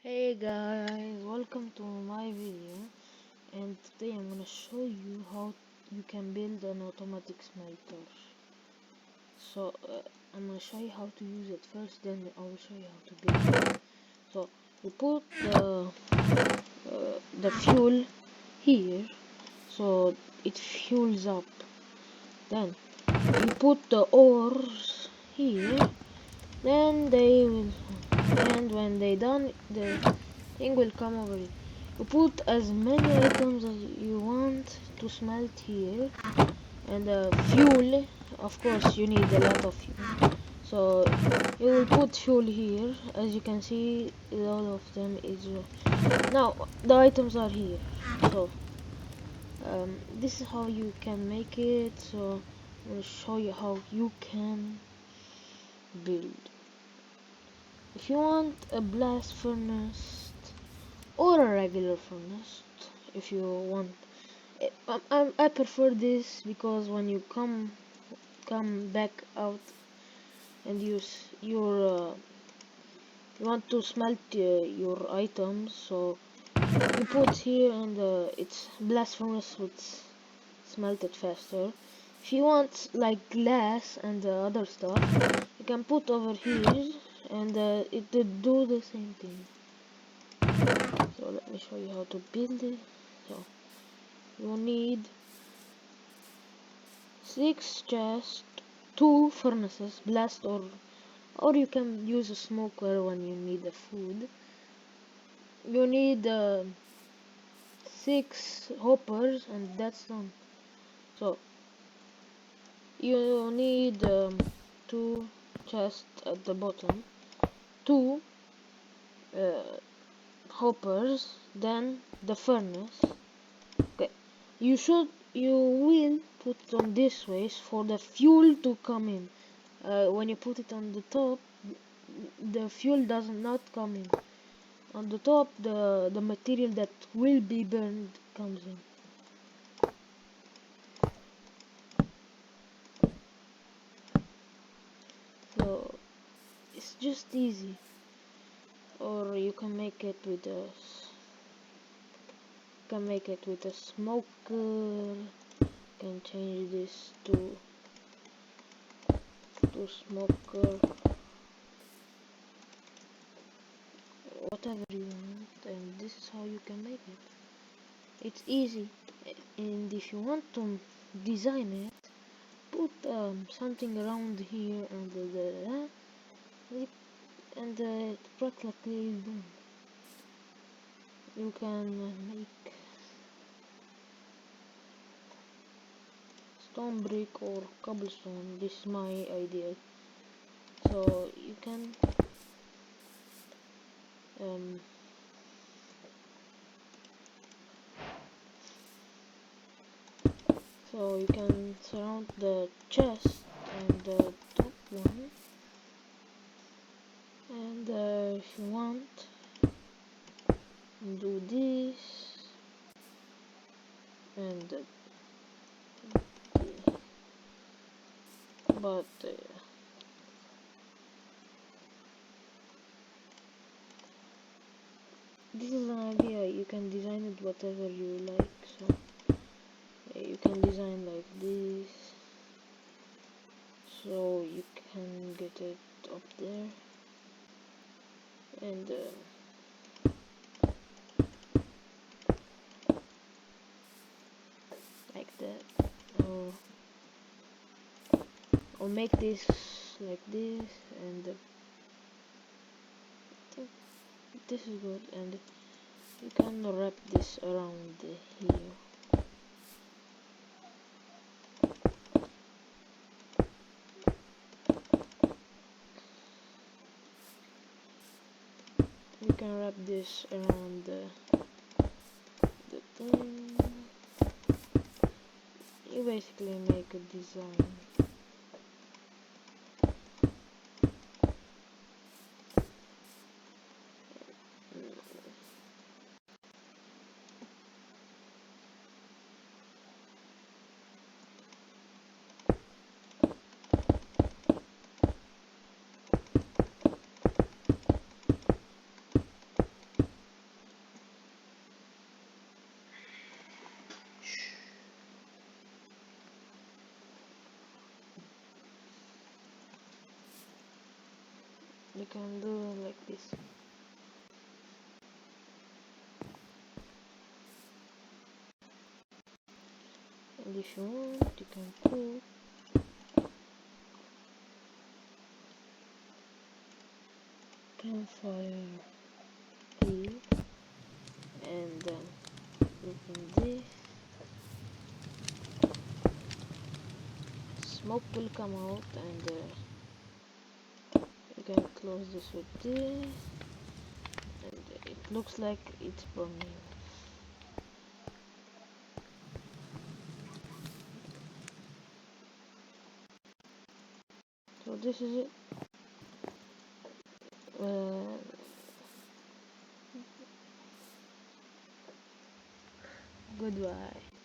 Hey guys, welcome to my video, and today I'm gonna show you how you can build an automatic smelter. I'm gonna show you how to use it first, then I will show you how to build it. So you put the fuel here, so it fuels up. Then you put the ores here, then they will, and when they done, the thing will come over it. You put as many items as you want to smelt here, and fuel, of course you need a lot of fuel. So you will put fuel here. As you can see, all of them is now the items are here. So this is how you can make it. So I'm gonna show you how you can build. If you want a blast furnace or a regular furnace, if you want, I prefer this because when you come back out and use your you want to smelt your items, so you put here, and it's blast furnace would smelt it faster. If you want like glass and other stuff, you can put over here, and it will do the same thing. So let me show you how to build it. So you need 6 chests, 2 furnaces, blast, or you can use a smoker when you need the food. You need 6 hoppers, and that's done. So you need 2 chests at the bottom, 2 uh, hoppers, then the furnace. Okay, you will put it on this way for the fuel to come in. When you put it on the top, the fuel does not come in. On the top, the material that will be burned comes in. So it's just easy. Or you can make it with a smoker. Can change this to smoker, whatever you want, and this is how you can make it. It's easy, and if you want to design it, put something around here, and it's practically done. You can make stone brick or cobblestone. This is my idea. So you can um, surround the chest and the top one, and if you want, do this, and but this is an idea. You can design it whatever you like. So you can design like this, so you can get it up there, and like that, or make this like this, and I think this is good, and you can wrap this around here. You can wrap this around the thing. You basically make a design. you can do it like this. And if you want, you can put campfire here, and then open this. Smoke will come out, and you can close this with this, and it looks like it's burning. So this is it. Goodbye.